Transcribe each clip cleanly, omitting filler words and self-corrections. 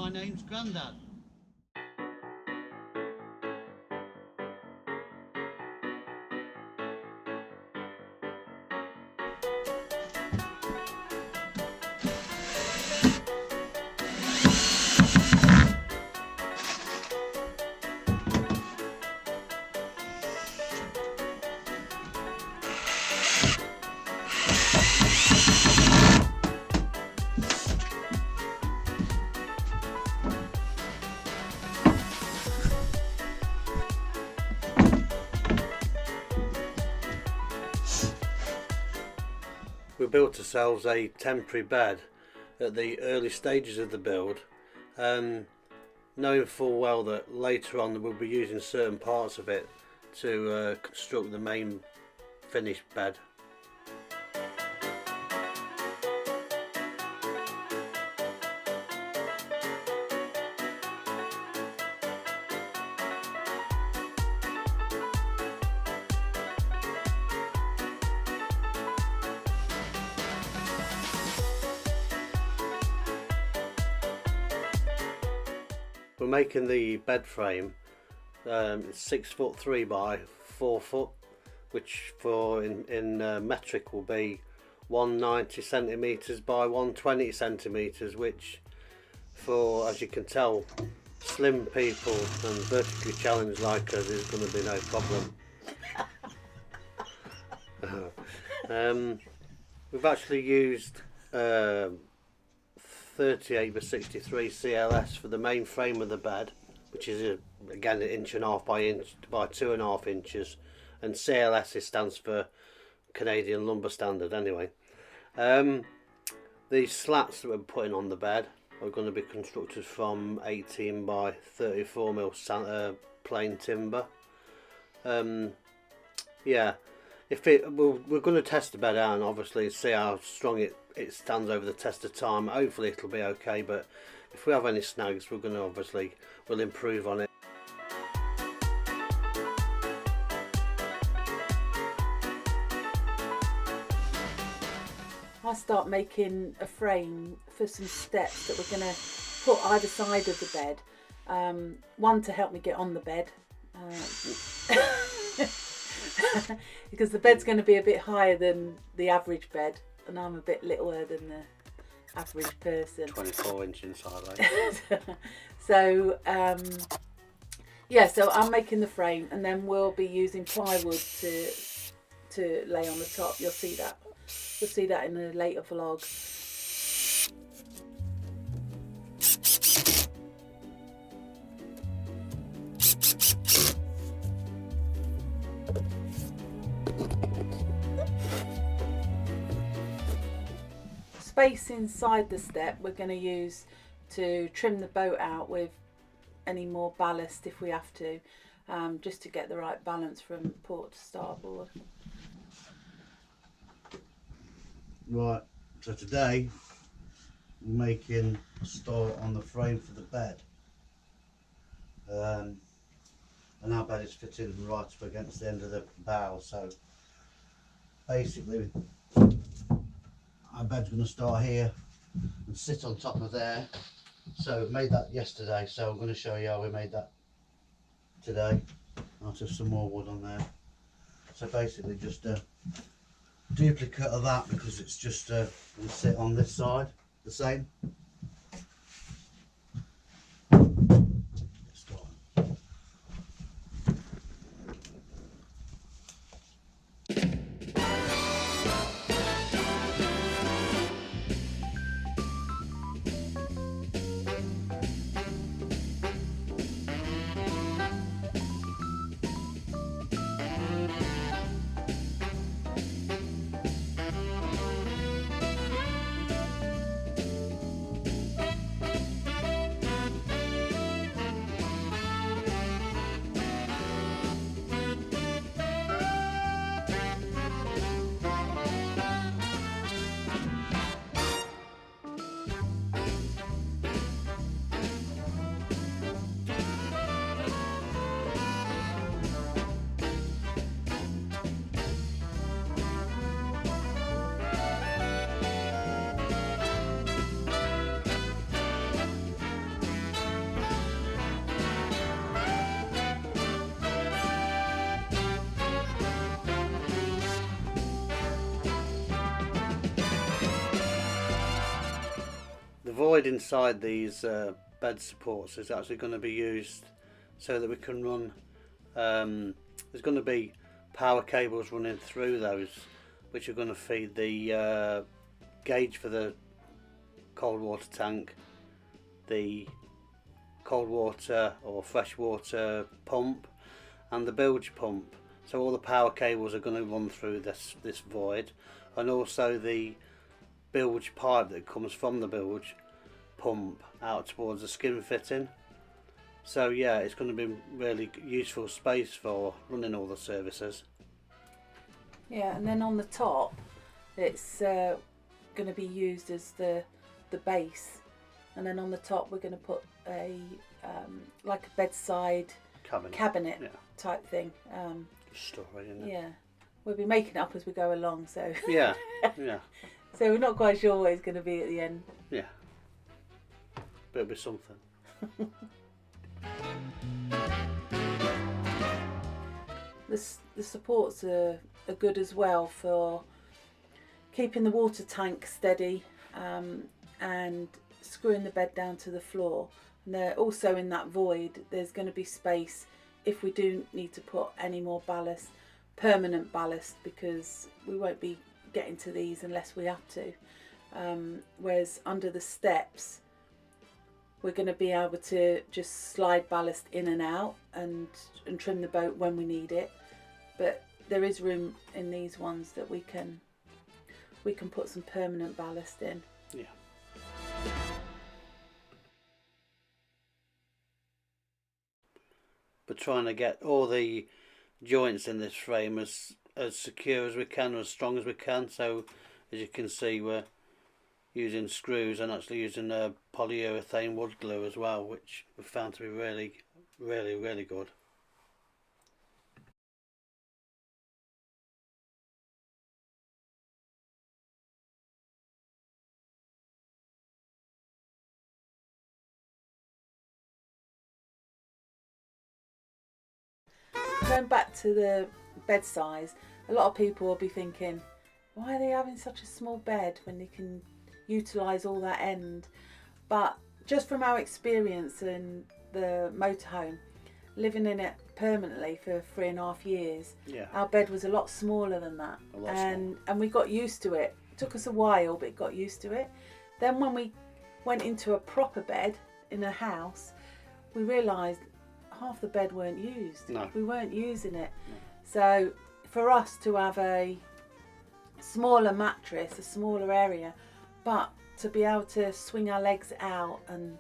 my name's Grandad. We built ourselves a temporary bed at the early stages of the build, knowing full well that later on we'll be using certain parts of it to construct the main finished bed. We're making the bed frame, it's 6'3" by 4 foot, which for in metric will be 190 centimetres by 120 centimetres, which for, as you can tell, slim people and vertically challenged like us is going to be no problem. We've actually used 38 by 63 CLS for the main frame of the bed, which is again 1.5 by 2.5 inches, and CLS stands for Canadian Lumber Standard anyway. These slats that we're putting on the bed are going to be constructed from 18 by 34 mil plain timber. Yeah, we're going to test the bed out and obviously see how strong it stands over the test of time. Hopefully it'll be okay, but if we have any snags, we're going to we'll improve on it. I start making a frame for some steps that we're going to put either side of the bed. One to help me get on the bed, because the bed's going to be a bit higher than the average bed, and I'm a bit littler than the average person. 24 inch inside, right? So yeah, so I'm making the frame, and then we'll be using plywood to lay on the top. You'll see that. You'll see that in a later vlog. Space inside the step we're going to use to trim the boat out with any more ballast if we have to, just to get the right balance from port to starboard. Right, so today we're making a start on the frame for the bed, and our bed is fitted right up against the end of the bow, so basically our bed's going to start here and sit on top of there. So we made that yesterday, so I'm going to show you how we made that today. I'll just some more wood on there. So basically just a duplicate of that, because it's just going to sit on this side the same. void inside these bed supports is actually going to be used so that we can run, there's going to be power cables running through those, which are going to feed the gauge for the cold water tank, the cold water or fresh water pump, and the bilge pump. So all the power cables are going to run through this void, and also the bilge pipe that comes from the bilge pump out towards the skin fitting. So yeah, it's going to be really useful space for running all the services. Yeah, and then on the top, it's going to be used as the base, and then on the top we're going to put a like a bedside cabinet Yeah. type thing. Story, isn't it? Yeah, we'll be making it up as we go along. So Yeah, yeah, so we're not quite sure what it's going to be at the end. yeah. But it'll be something. The supports are good as well for keeping the water tank steady, and screwing the bed down to the floor. And they're also in that void, there's going to be space if we do need to put any more ballast, permanent ballast, because we won't be getting to these unless we have to. Whereas under the steps, we're going to be able to just slide ballast in and out and trim the boat when we need it. But there is room in these ones that we can put some permanent ballast in. Yeah. But trying to get all the joints in this frame as secure as we can, as strong as we can. So as you can see, we're using screws and actually using polyurethane wood glue as well, which we found to be really, really, really good. Going back to the bed size, a lot of people will be thinking, why are they having such a small bed when they can utilise all that end? But just from our experience in the motorhome, living in it permanently for 3.5 years, Yeah. our bed was a lot smaller than that. And we got used to it. It took us a while, but got used to it. Then when we went into a proper bed in a house, we realised half the bed weren't used. No. We weren't using it. No. So for us to have a smaller mattress, a smaller area, but to be able to swing our legs out and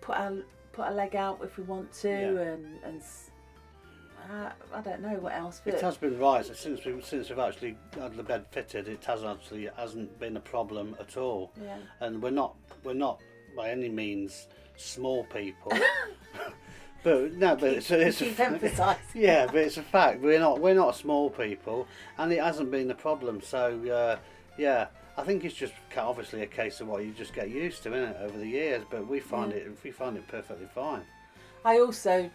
put a leg out if we want to, Yeah. and I don't know what else. But It has been right since we've actually had the bed fitted. It hasn't been a problem at all. yeah. And we're not by any means small people. But it's a Keep emphasising. yeah, but it's a fact. We're not small people, and it hasn't been a problem. So yeah, I think it's just obviously a case of what you just get used to, isn't it, over the years. But we find it perfectly fine. I also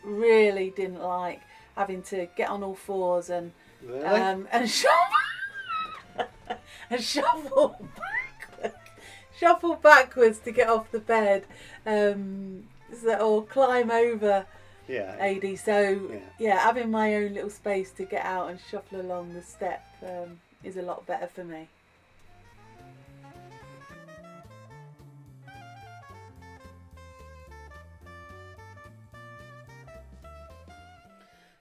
really didn't like having to get on all fours and Really? and shuffle backwards to get off the bed, or climb over Yeah. AD. So Yeah. yeah, having my own little space to get out and shuffle along the step is a lot better for me.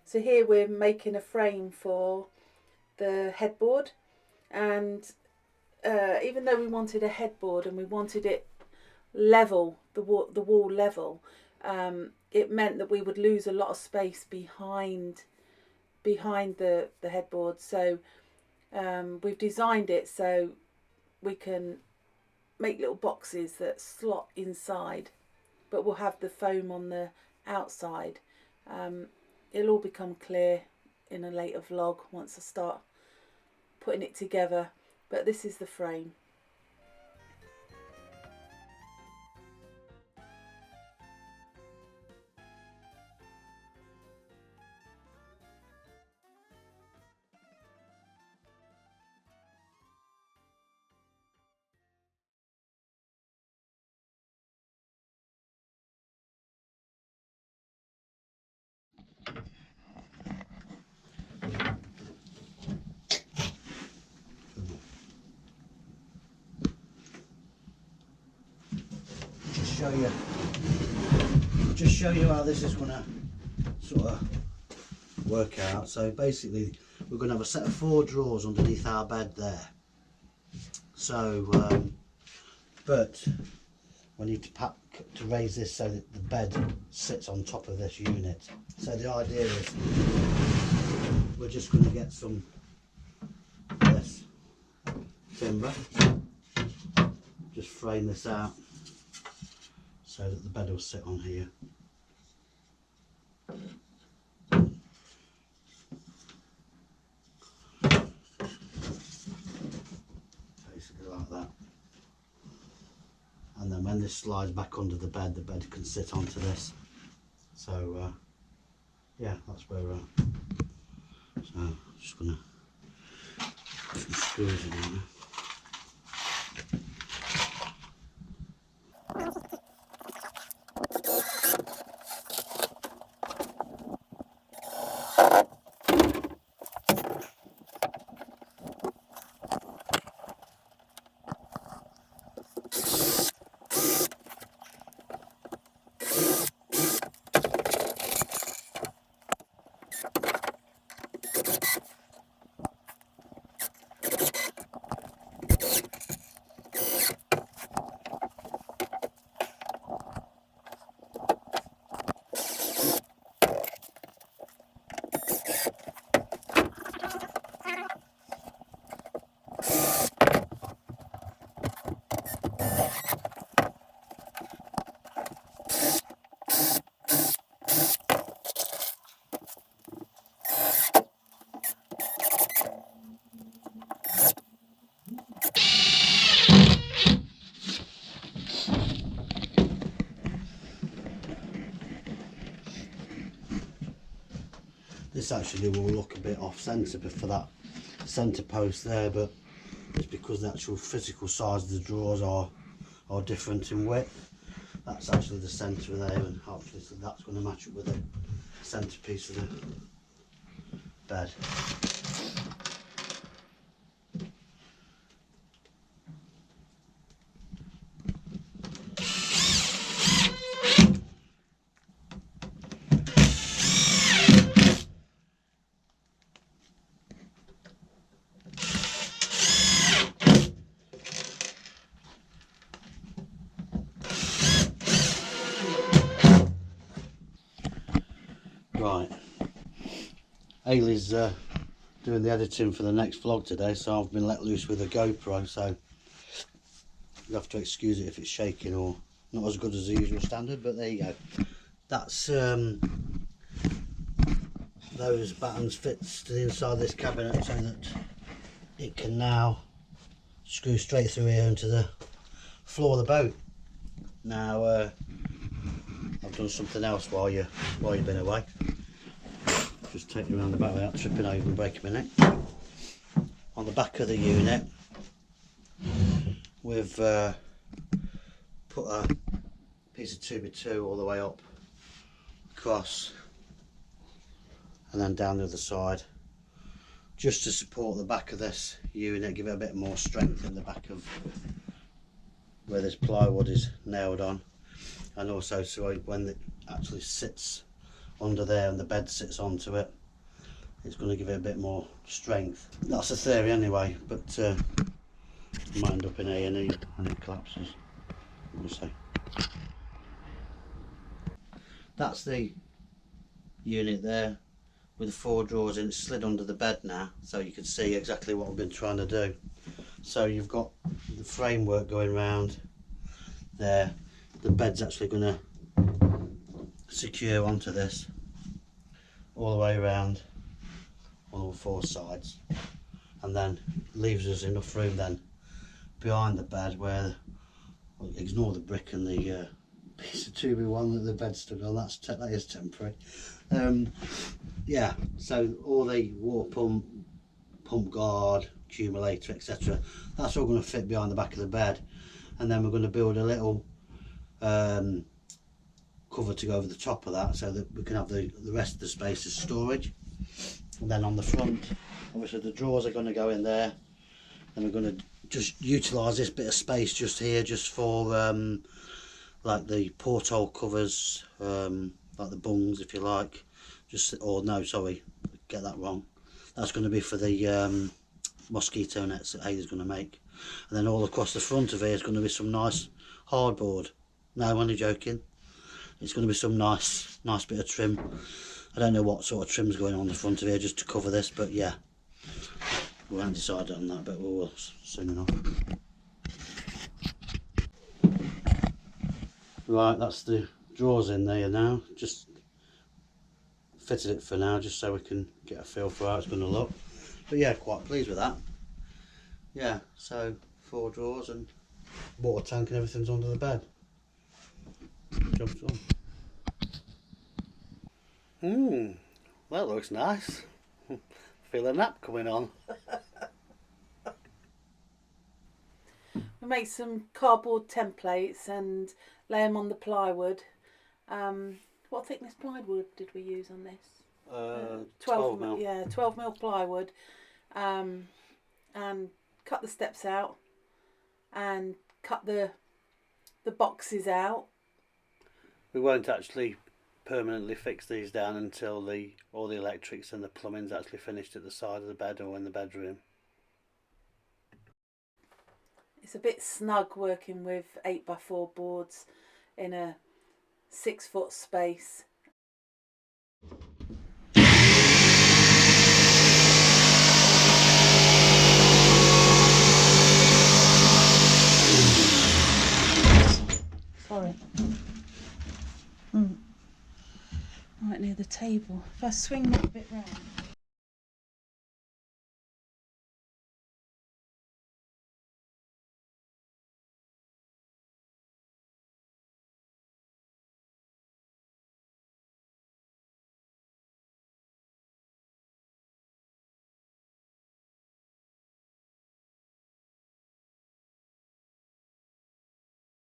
So here we're making a frame for the headboard, and even though we wanted a headboard and we wanted it level, the wall level, it meant that we would lose a lot of space behind the headboard. So we've designed it so we can make little boxes that slot inside, but we'll have the foam on the outside. It'll all become clear in a later vlog once I start putting it together, but this is the frame. just show you how this is going to sort of work out. So basically we're going to have a set of 4 drawers underneath our bed there. So but we need to raise this so that the bed sits on top of this unit. So the idea is we're just going to get some this timber, just frame this out so that the bed will sit on here. Basically like that. And then when this slides back under the bed can sit onto this. So yeah, that's where we're at. So I'm just going to put some screws in there. This actually will look a bit off centre for that centre post there, but it's because the actual physical size of the drawers are different in width. That's actually the centre there, and hopefully so that's going to match up with the centrepiece of the bed. Right, Ailey's doing the editing for the next vlog today, so I've been let loose with a GoPro, so you'll have to excuse it if it's shaking or not as good as the usual standard, but there you go. That's those battens fits to the inside of this cabinet so that it can now screw straight through here into the floor of the boat. Now I've done something else while you've been away. Just take you around the back without tripping over and breaking my neck. On the back of the unit we've put a piece of 2x2 all the way up, across and then down the other side, just to support the back of this unit, give it a bit more strength in the back of where this plywood is nailed on, and also so when it actually sits under there and the bed sits onto it, it's going to give it a bit more strength. That's the theory anyway, but it might end up in A&E and it collapses, we'll see. That's the unit there with the 4 drawers in. It's slid under the bed now, so you can see exactly what I've been trying to do. So you've got the framework going round there, the bed's actually going to secure onto this all the way around on all 4 sides, and then leaves us enough room then behind the bed where, well, ignore the brick and the piece of 2x1 that the bed stood on, that is temporary. Yeah, so all the water pump guard, accumulator, etc., that's all going to fit behind the back of the bed, and then we're going to build a little cover to go over the top of that so that we can have the rest of the space as storage. And then on the front, obviously the drawers are going to go in there, and we're going to just utilise this bit of space just here just for like the porthole covers, like the bungs if you like, just, or no, sorry, get that wrong. That's going to be for the mosquito nets that Aida's going to make. And then all across the front of here is going to be some nice hardboard. No, I'm only joking. It's going to be some nice bit of trim. I don't know what sort of trim's going on the front of here just to cover this, but yeah, we haven't decided on that, but we will soon enough. Right, that's the drawers in there now. Just fitted it for now, just so we can get a feel for how it's going to look. But yeah, quite pleased with that. Yeah, so 4 drawers and water tank and everything's under the bed. Job's done. That looks nice. Feel a nap coming on. We make some cardboard templates and lay them on the plywood. What thickness plywood did we use on this? 12 mil. Yeah, 12 mil plywood. And cut the steps out and cut the boxes out. We won't actually permanently fix these down until all the electrics and the plumbing's actually finished at the side of the bed or in the bedroom. It's a bit snug working with 8x4 boards in a 6 foot space. Sorry. Right near the table. If I swing that bit round.